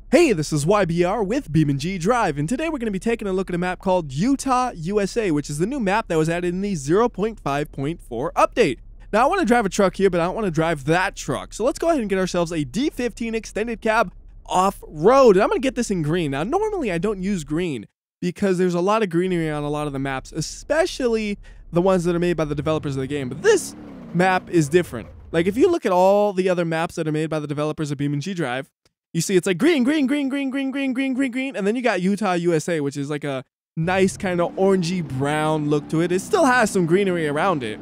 Hey, this is WhyBeAre with BeamNG.drive, and today we're going to be taking a look at a map called Utah, USA, which is the new map that was added in the 0.5.4 update. Now, I want to drive a truck here, but I don't want to drive that truck. So let's go ahead and get ourselves a D15 extended cab off-road, and I'm going to get this in green. Now, normally I don't use green because there's a lot of greenery on a lot of the maps, especially the ones that are made by the developers of the game. But this map is different. Like, if you look at all the other maps that are made by the developers of BeamNG.drive, you see it's like green, green, green, green, green, green, green, green, green, and then you got Utah, USA, which is like a nice kind of orangey brown look to it. It still has some greenery around it,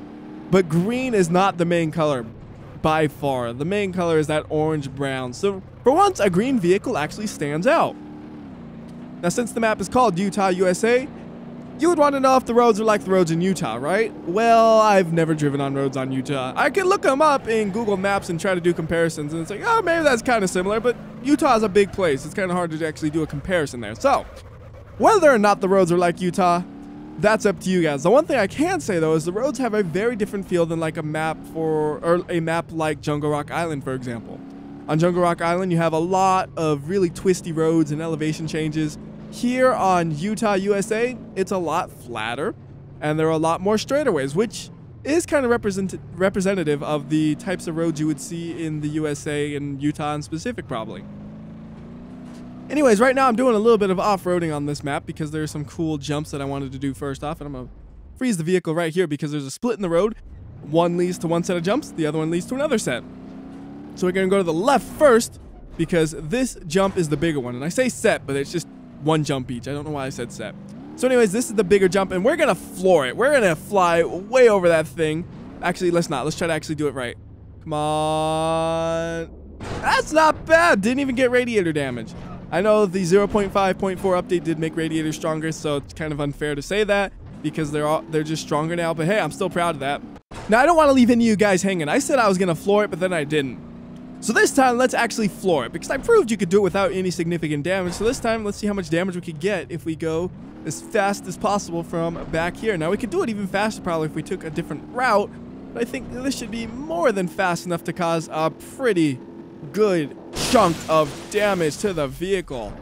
but green is not the main color by far. The main color is that orange brown. So for once, a green vehicle actually stands out. Now, since the map is called Utah, USA, you would want to know if the roads are like the roads in Utah, right? Well, I've never driven on roads on Utah. I can look them up in Google Maps and try to do comparisons, and it's like, oh, maybe that's kind of similar, but Utah is a big place. It's kind of hard to actually do a comparison there. So, whether or not the roads are like Utah, that's up to you guys. The one thing I can say, though, is the roads have a very different feel than like a map like Jungle Rock Island, for example. On Jungle Rock Island, you have a lot of really twisty roads and elevation changes. Here on Utah, USA, it's a lot flatter, and there are a lot more straightaways, which is kind of representative of the types of roads you would see in the USA and Utah in specific, probably. Anyways, right now I'm doing a little bit of off-roading on this map because there's some cool jumps that I wanted to do first off, and I'm going to freeze the vehicle right here because there's a split in the road. One leads to one set of jumps, the other one leads to another set. So we're going to go to the left first because this jump is the bigger one, and I say set, but it's just one jump each. I don't know why I said set. So anyways, this is the bigger jump, and we're gonna floor it. We're gonna fly way over that thing. Actually, let's not. Let's try to actually do it right. Come on. That's not bad. Didn't even get radiator damage. I know the 0.5.4 update did make radiators stronger, so it's kind of unfair to say that because they're just stronger now. But hey, I'm still proud of that. Now, I don't want to leave any of you guys hanging. I said I was gonna floor it, but then I didn't. So this time, let's actually floor it, because I proved you could do it without any significant damage. So this time, let's see how much damage we could get if we go as fast as possible from back here. Now, we could do it even faster probably if we took a different route, but I think this should be more than fast enough to cause a pretty good chunk of damage to the vehicle.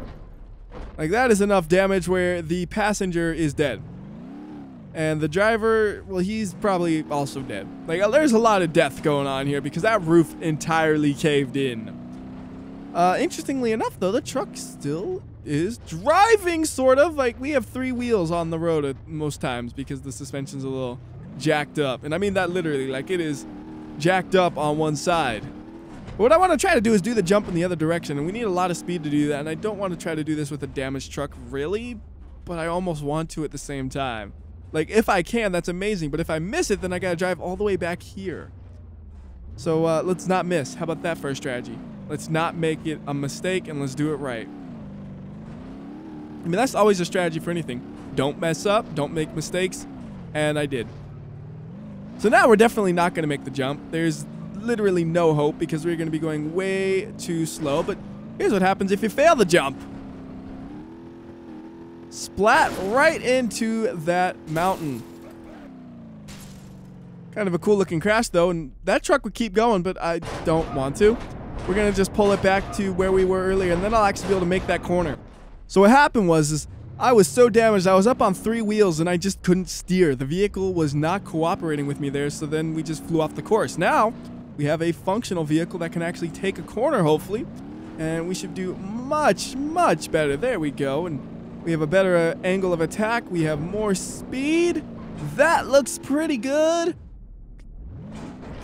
Like, that is enough damage where the passenger is dead. And the driver, well, he's probably also dead. Like, there's a lot of death going on here because that roof entirely caved in. Interestingly enough, though, the truck still is driving, sort of. Like, we have 3 wheels on the road at most times because the suspension's a little jacked up. And I mean that literally. Like, it is jacked up on one side. But what I want to try to do is do the jump in the other direction. And we need a lot of speed to do that. And I don't want to try to do this with a damaged truck, really. But I almost want to at the same time. Like, if I can, that's amazing. But if I miss it, then I gotta drive all the way back here. So, let's not miss. How about that for a strategy? Let's not make it a mistake, and let's do it right. I mean, that's always a strategy for anything. Don't mess up. Don't make mistakes. And I did. So now we're definitely not gonna make the jump. There's literally no hope because we're gonna be going way too slow. But here's what happens if you fail the jump. Splat right into that mountain. Kind of a cool looking crash though, and that truck would keep going, but I don't want to. We're gonna just pull it back to where we were earlier, and then I'll actually be able to make that corner. So what happened was I was so damaged, I was up on 3 wheels and I just couldn't steer. The vehicle was not cooperating with me there, so then we just flew off the course. Now, we have a functional vehicle that can actually take a corner, hopefully, and we should do much, much better. There we go, and we have a better angle of attack. We have more speed. That looks pretty good.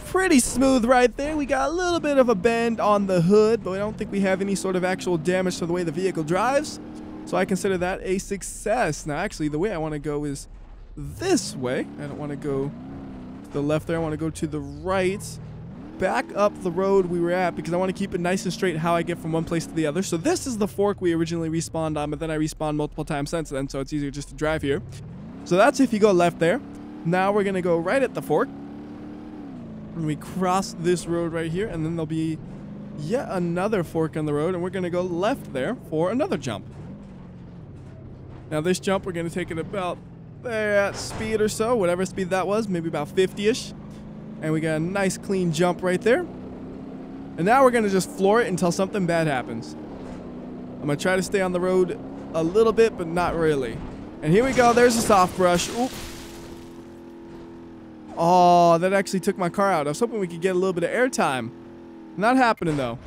Pretty smooth right there. We got a little bit of a bend on the hood, but I don't think we have any sort of actual damage to the way the vehicle drives. So I consider that a success. Now, actually, the way I want to go is this way. I don't want to go to the left there. I want to go to the right. Back up the road we were at because I want to keep it nice and straight how I get from one place to the other. So this is the fork we originally respawned on, but then I respawned multiple times since then, so it's easier just to drive here. So that's if you go left there. Now we're going to go right at the fork. And we cross this road right here, and then there'll be yet another fork on the road, and we're going to go left there for another jump. Now this jump, we're going to take it about that speed or so, whatever speed that was, maybe about 50-ish. And we got a nice clean jump right there. And now we're going to just floor it until something bad happens. I'm going to try to stay on the road a little bit, but not really. And here we go. There's a soft brush. Oop. Oh, that actually took my car out. I was hoping we could get a little bit of airtime. Not happening, though.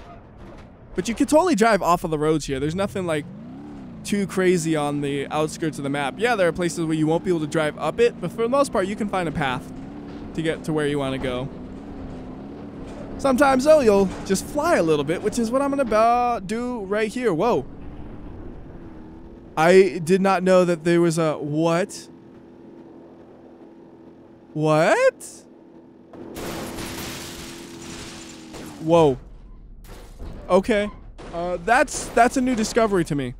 But you could totally drive off of the roads here. There's nothing, like, too crazy on the outskirts of the map. Yeah, there are places where you won't be able to drive up it, but for the most part, you can find a path to get to where you want to go. Sometimes, though, you'll just fly a little bit, which is what I'm going to do right here. Whoa. I did not know that there was a... What? What? Whoa. Okay. That's a new discovery to me.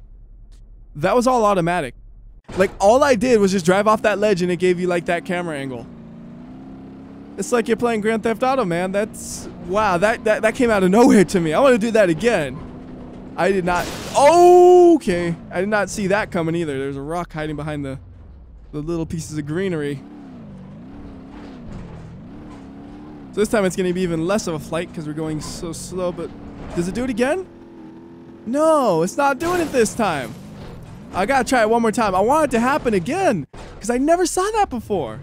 That was all automatic. Like, all I did was just drive off that ledge and it gave you, like, that camera angle. It's like you're playing Grand Theft Auto, man. That's... Wow, that came out of nowhere to me. I want to do that again. I did not... Okay. I did not see that coming either. There's a rock hiding behind the little pieces of greenery. So this time it's going to be even less of a flight because we're going so slow, but... Does it do it again? No, it's not doing it this time. I gotta try it one more time. I want it to happen again because I never saw that before.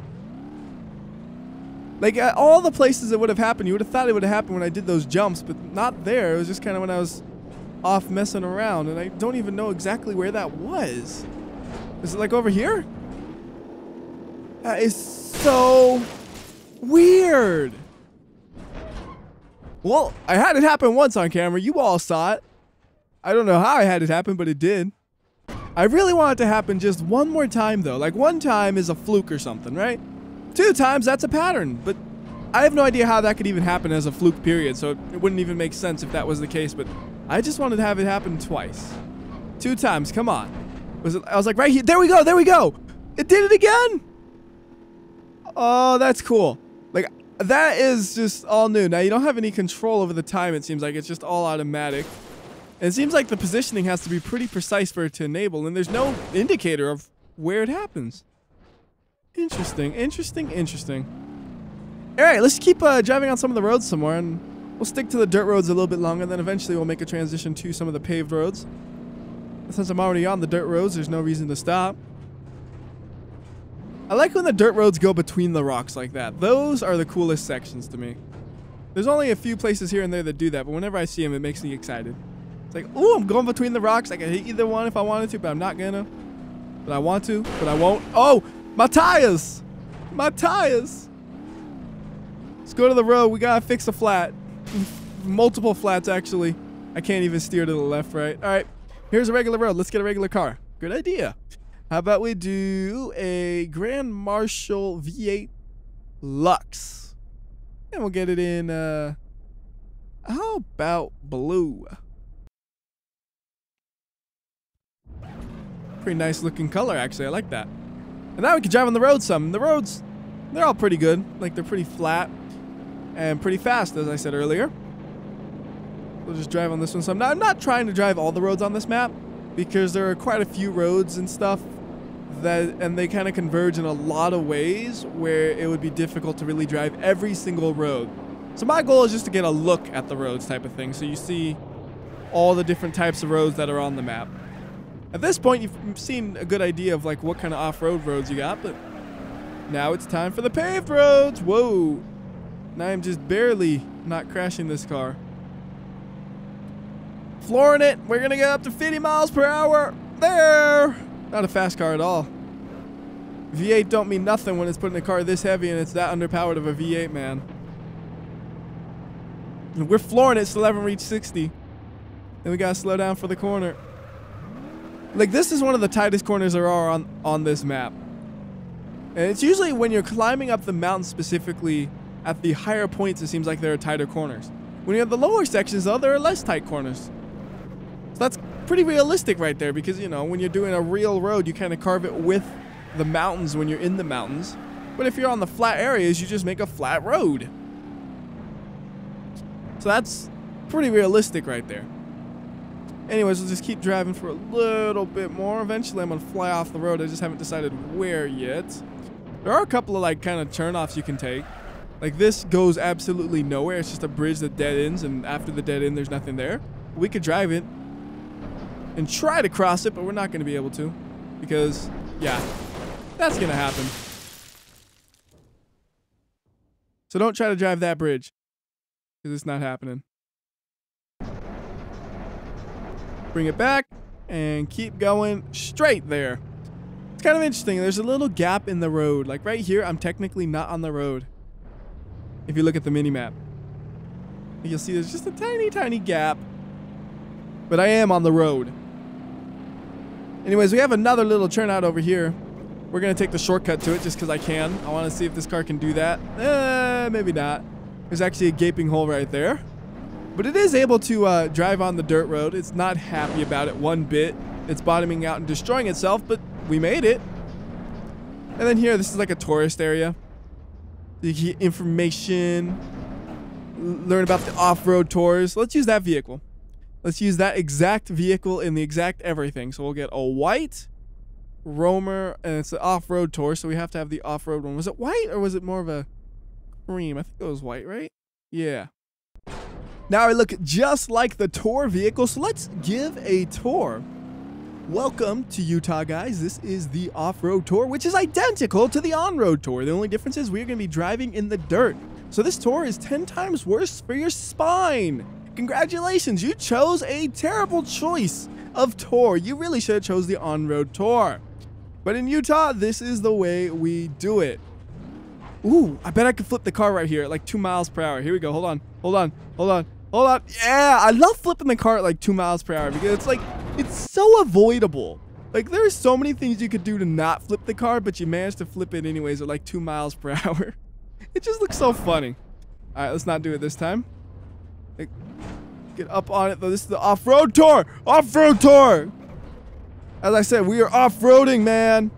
Like, at all the places it would have happened, you would have thought it would have happened when I did those jumps, but not there. It was just kind of when I was off messing around, and I don't even know exactly where that was. Is it like over here? That is so weird. Well, I had it happen once on camera. You all saw it. I don't know how I had it happen, but it did. I really want it to happen just one more time, though. Like, one time is a fluke or something, right? 2 times, that's a pattern. But I have no idea how that could even happen as a fluke, period. So it wouldn't even make sense if that was the case. But I just wanted to have it happen twice. 2 times, come on. I was like, right here. There we go, there we go. It did it again. Oh, that's cool. Like, that is just all new. Now, you don't have any control over the time, it seems like. It's just all automatic. And it seems like the positioning has to be pretty precise for it to enable, and there's no indicator of where it happens. Interesting, interesting, interesting. All right, let's keep driving on some of the roads some more, and we'll stick to the dirt roads a little bit longer, and then eventually we'll make a transition to some of the paved roads. And since I'm already on the dirt roads, there's no reason to stop. I like when the dirt roads go between the rocks like that. Those are the coolest sections to me. There's only a few places here and there that do that, but whenever I see them, it makes me excited. It's like, ooh, I'm going between the rocks. I can hit either one if I wanted to, but I'm not gonna. But I want to, but I won't. Oh, my tires! My tires! Let's go to the road. We gotta fix a flat. Multiple flats, actually. I can't even steer to the left, right? All right, here's a regular road. Let's get a regular car. Good idea. How about we do a Grand Marshal V8 Lux? And we'll get it in, how about blue? Pretty nice looking color, actually. I like that. And now we can drive on the road some. The roads, they're all pretty good. Like, they're pretty flat and pretty fast, as I said earlier. We'll just drive on this one some. Now, I'm not trying to drive all the roads on this map because there are quite a few roads and stuff and they kind of converge in a lot of ways where it would be difficult to really drive every single road. So my goal is just to get a look at the roads type of thing, so you see all the different types of roads that are on the map. At this point, you've seen a good idea of like what kind of off-road roads you got, but now it's time for the paved roads. Whoa. Now I'm just barely not crashing this car. Flooring it. We're going to get up to 50 miles per hour. There. Not a fast car at all. V8 don't mean nothing when it's putting a car this heavy and it's that underpowered of a V8, man. And we're flooring it, still haven't reached 60. Then we got to slow down for the corner. Like, this is one of the tightest corners there are on this map. And it's usually when you're climbing up the mountain specifically at the higher points, it seems like there are tighter corners. When you have the lower sections, though, there are less tight corners. So that's pretty realistic right there because, you know, when you're doing a real road, you kind of carve it with the mountains when you're in the mountains. But if you're on the flat areas, you just make a flat road. So that's pretty realistic right there. Anyways, we'll just keep driving for a little bit more. Eventually, I'm going to fly off the road. I just haven't decided where yet. There are a couple of, like, kind of turnoffs you can take. Like, this goes absolutely nowhere. It's just a bridge that dead ends, and after the dead end, there's nothing there. We could drive it. and try to cross it, but we're not going to be able to because, yeah, that's going to happen. So don't try to drive that bridge because it's not happening. Bring it back and keep going straight there. It's kind of interesting. There's a little gap in the road. Like right here, I'm technically not on the road. If you look at the mini-map, you'll see there's just a tiny, tiny gap. But I am on the road. Anyways, we have another little turnout over here. We're going to take the shortcut to it just because I can. I want to see if this car can do that. Maybe not. There's actually a gaping hole right there. But it is able to drive on the dirt road. It's not happy about it one bit. It's bottoming out and destroying itself, but we made it. And then here, this is like a tourist area. You can get information, learn about the off-road tours. Let's use that vehicle. Let's use that exact vehicle in the exact everything. So we'll get a white Roamer, and it's the off-road tour, so we have to have the off-road one. Was it white or was it more of a cream? I think it was white, right? Yeah. Now I look just like the tour vehicle, so let's give a tour. Welcome to Utah, guys. This is the off-road tour, which is identical to the on-road tour. The only difference is we're going to be driving in the dirt. So this tour is 10 times worse for your spine. Congratulations, you chose a terrible choice of tour. You really should have chose the on-road tour. But in Utah, this is the way we do it. Ooh, I bet I could flip the car right here at like 2 miles per hour. Here we go. Hold on. Hold on. Hold on. Hold on. Yeah, I love flipping the car at like 2 miles per hour because it's like, it's so avoidable. Like there's so many things you could do to not flip the car, but you manage to flip it anyways at like 2 miles per hour. It just looks so funny. All right, let's not do it this time. Like, get up on it though. This is the off-road tour. Off-road tour. As I said, we are off-roading, man.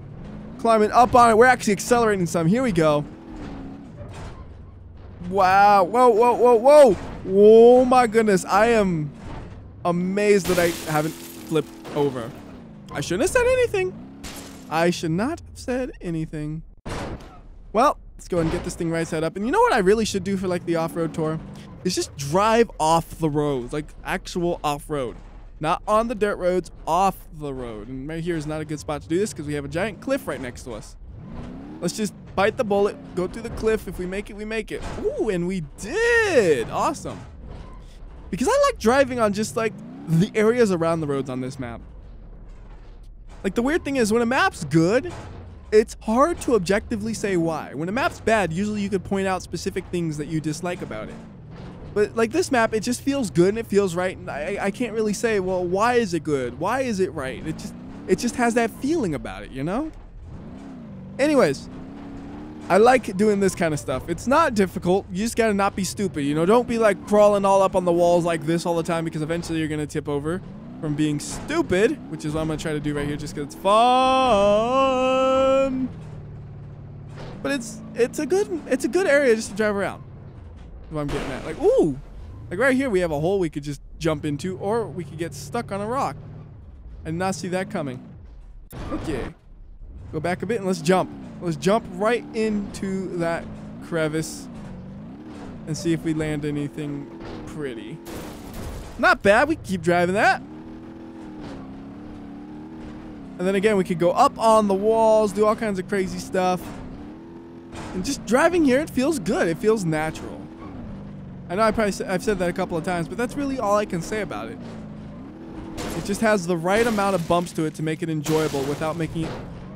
Climbing up on it. We're actually accelerating some. Here we go. Wow. Whoa, whoa, whoa, whoa. Oh my goodness. I am amazed that I haven't flipped over. I shouldn't have said anything. I should not have said anything. Well, let's go and get this thing right side up. And you know what I really should do for like the off-road tour? Is just drive off the roads. Like actual off-road. Not on the dirt roads, off the road. And right here is not a good spot to do this because we have a giant cliff right next to us. Let's just bite the bullet, go through the cliff. If we make it, we make it. Ooh, and we did. Awesome. Because I like driving on just like the areas around the roads on this map. Like the weird thing is when a map's good, it's hard to objectively say why. When a map's bad, usually you could point out specific things that you dislike about it. But like this map, it just feels good and it feels right. And I can't really say, well, why is it good? Why is it right? It just has that feeling about it, you know? Anyways, I like doing this kind of stuff. It's not difficult. You just gotta not be stupid, you know? Don't be like crawling all up on the walls like this all the time because eventually you're gonna tip over from being stupid, which is what I'm gonna try to do right here just because it's fun. But it's a good area just to drive around. What I'm getting at. Like, ooh! Like right here we have a hole we could just jump into, or we could get stuck on a rock. I did not see that coming. Okay. Go back a bit and let's jump. Let's jump right into that crevice and see if we land anything pretty. Not bad. We can keep driving that. And then again, we could go up on the walls, do all kinds of crazy stuff. And just driving here, it feels good. It feels natural. I know I've said that a couple of times, but that's really all I can say about it. It just has the right amount of bumps to it to make it enjoyable without making it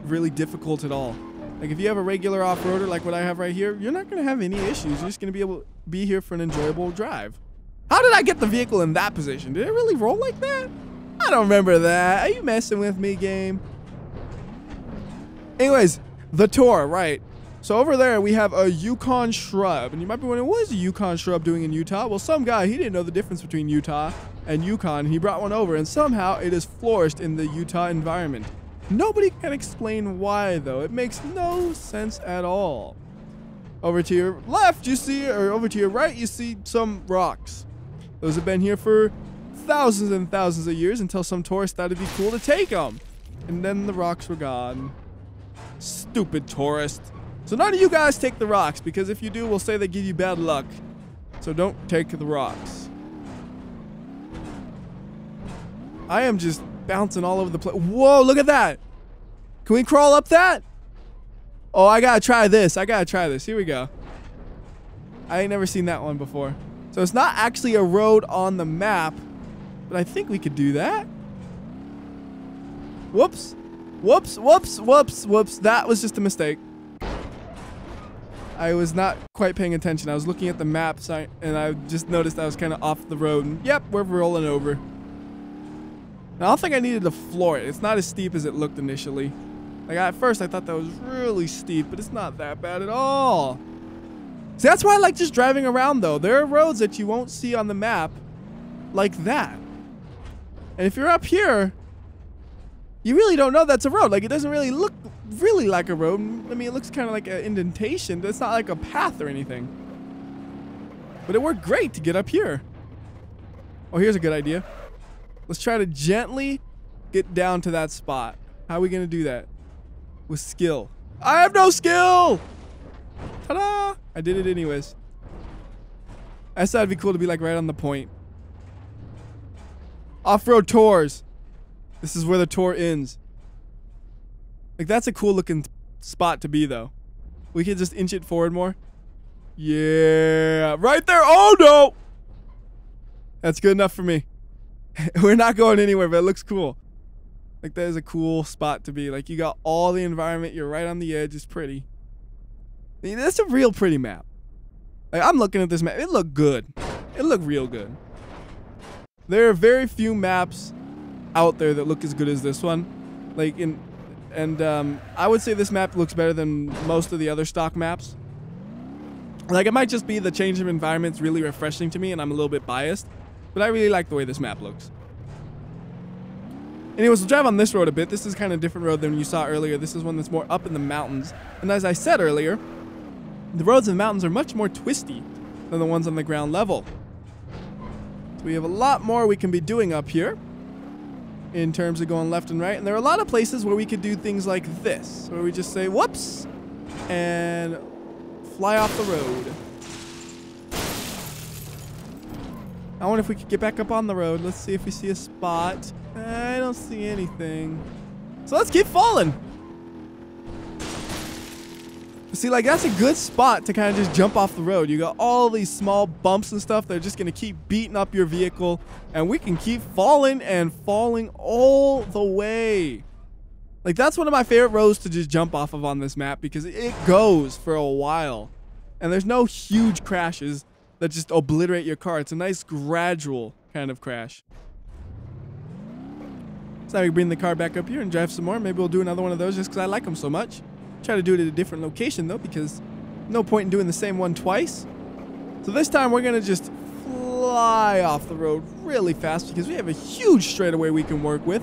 really difficult at all. Like if you have a regular off-roader like what I have right here, you're not going to have any issues. You're just going to be able to be here for an enjoyable drive. How did I get the vehicle in that position? Did it really roll like that? I don't remember that. Are you messing with me, game? Anyways, the tour, right. So over there, we have a Yukon shrub. And you might be wondering, what is a Yukon shrub doing in Utah? Well, some guy, he didn't know the difference between Utah and Yukon. And he brought one over, and somehow it has flourished in the Utah environment. Nobody can explain why, though. It makes no sense at all. Over to your left, you see, or over to your right, you see some rocks. Those have been here for thousands and thousands of years until some tourists thought it'd be cool to take them. And then the rocks were gone. Stupid tourist. So none of you guys take the rocks, because if you do, we'll say they give you bad luck. So don't take the rocks. I am just bouncing all over the place. Whoa, look at that. Can we crawl up that? Oh, I gotta try this. I gotta try this. Here we go. I ain't never seen that one before. So it's not actually a road on the map, but I think we could do that. Whoops. Whoops, whoops, whoops, whoops. That was just a mistake. I was not quite paying attention. I was looking at the map sign, and I just noticed I was kind of off the road. And yep, we're rolling over. Now, I don't think I needed to floor it. It's not as steep as it looked initially. Like, at first, I thought that was really steep, but it's not that bad at all. See, that's why I like just driving around, though. There are roads that you won't see on the map like that. And if you're up here, you really don't know that's a road. Like, it doesn't really look really like a road. I mean, it looks kind of like an indentation, but it's not like a path or anything. But it worked great to get up here. Oh, here's a good idea. Let's try to gently get down to that spot. How are we going to do that? With skill. I have no skill! Ta-da! I did it anyways. I thought it'd be cool to be like right on the point. Off-road tours. This is where the tour ends. Like, that's a cool looking spot to be, though. We could just inch it forward more. Yeah, right there. Oh, no. That's good enough for me. We're not going anywhere, but it looks cool. Like, that is a cool spot to be. Like, you got all the environment. You're right on the edge. It's pretty. I mean, that's a real pretty map. Like, I'm looking at this map. It looked good. It looked real good. There are very few maps out there that look as good as this one. Like, I would say this map looks better than most of the other stock maps. Like, it might just be the change of environment's really refreshing to me, and I'm a little bit biased. But I really like the way this map looks. Anyways, we'll drive on this road a bit. This is kind of a different road than you saw earlier. This is one that's more up in the mountains. And as I said earlier, the roads in the mountains are much more twisty than the ones on the ground level. So we have a lot more we can be doing up here in terms of going left and right. And there are a lot of places where we could do things like this, where we just say, whoops, and fly off the road. I wonder if we could get back up on the road. Let's see if we see a spot. I don't see anything. So let's keep falling. See, like, that's a good spot to kind of just jump off the road. You got all these small bumps and stuff that are just going to keep beating up your vehicle. And we can keep falling and falling all the way. Like, that's one of my favorite roads to just jump off of on this map because it goes for a while. And there's no huge crashes that just obliterate your car. It's a nice gradual kind of crash. So now we bring the car back up here and drive some more. Maybe we'll do another one of those just because I like them so much. Try to do it at a different location though, because no point in doing the same one twice. So this time we're going to just fly off the road really fast because we have a huge straightaway we can work with.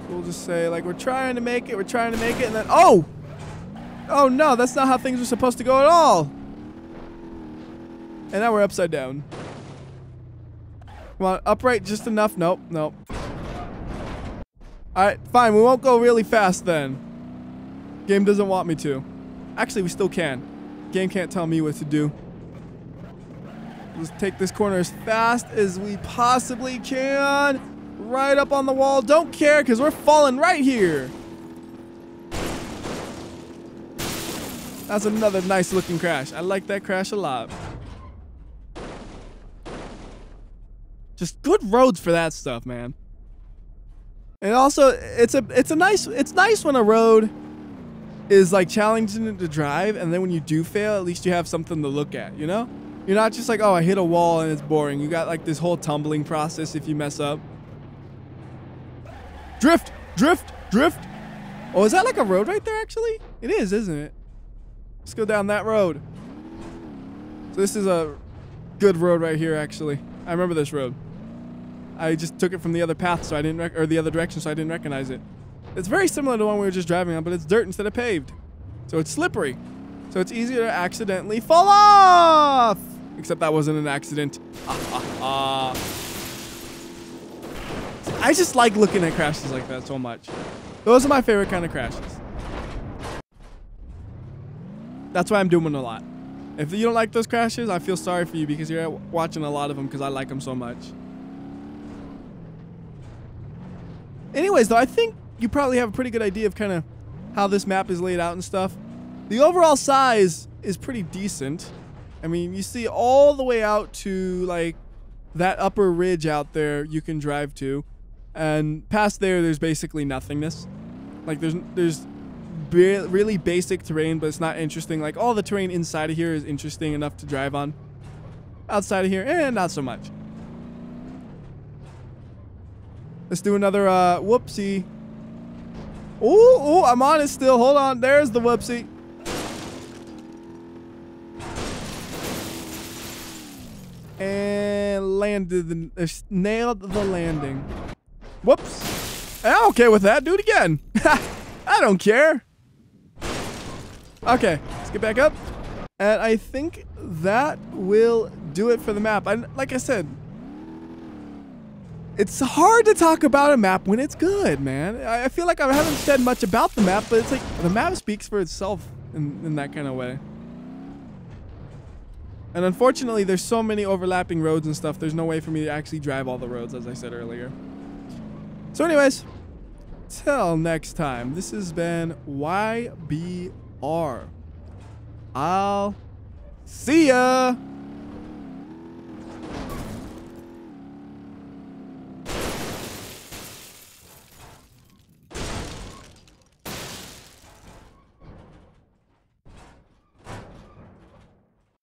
So we'll just say, like, we're trying to make it, and then, oh! Oh no, that's not how things are supposed to go at all. And now we're upside down. Come on, upright just enough. Nope, nope. Alright, fine. We won't go really fast then. Game doesn't want me to. Actually, we still can. Game can't tell me what to do. Let's take this corner as fast as we possibly can. Right up on the wall. Don't care because we're falling right here. That's another nice looking crash. I like that crash a lot. Just good roads for that stuff, man. And also, it's nice when a road is like challenging to drive, and then when you do fail, at least you have something to look at, you know? You're not just like, oh, I hit a wall and it's boring. You got like this whole tumbling process if you mess up. Drift, drift, drift. Oh, is that like a road right there actually? It is, isn't it? Let's go down that road. So this is a good road right here actually. I remember this road. I just took it from the other path, so I didn't or the other direction, so I didn't recognize it. It's very similar to the one we were just driving on, but it's dirt instead of paved. So it's slippery. So it's easier to accidentally fall off. Except that wasn't an accident. I just like looking at crashes like that so much. Those are my favorite kind of crashes. That's why I'm doing a lot. If you don't like those crashes, I feel sorry for you because you're watching a lot of them because I like them so much. Anyways, though, I think you probably have a pretty good idea of kind of how this map is laid out and stuff. The overall size is pretty decent. I mean, you see all the way out to like that upper ridge out there you can drive to, and past there's basically nothingness. Like there's really basic terrain, but it's not interesting. Like all the terrain inside of here is interesting enough to drive on. Outside of here, not so much. Let's do another whoopsie. Ooh, I'm on it still. Hold on. There's the whoopsie. And nailed the landing. Whoops. I'm okay with that. Do it again. I don't care. Okay, let's get back up. And I think that will do it for the map. Like I said, it's hard to talk about a map when it's good, man. I feel like I haven't said much about the map, but it's like the map speaks for itself in that kind of way. And unfortunately, there's so many overlapping roads and stuff. There's no way for me to actually drive all the roads, as I said earlier. So anyways, till next time, this has been WhyBeAre. I'll see ya.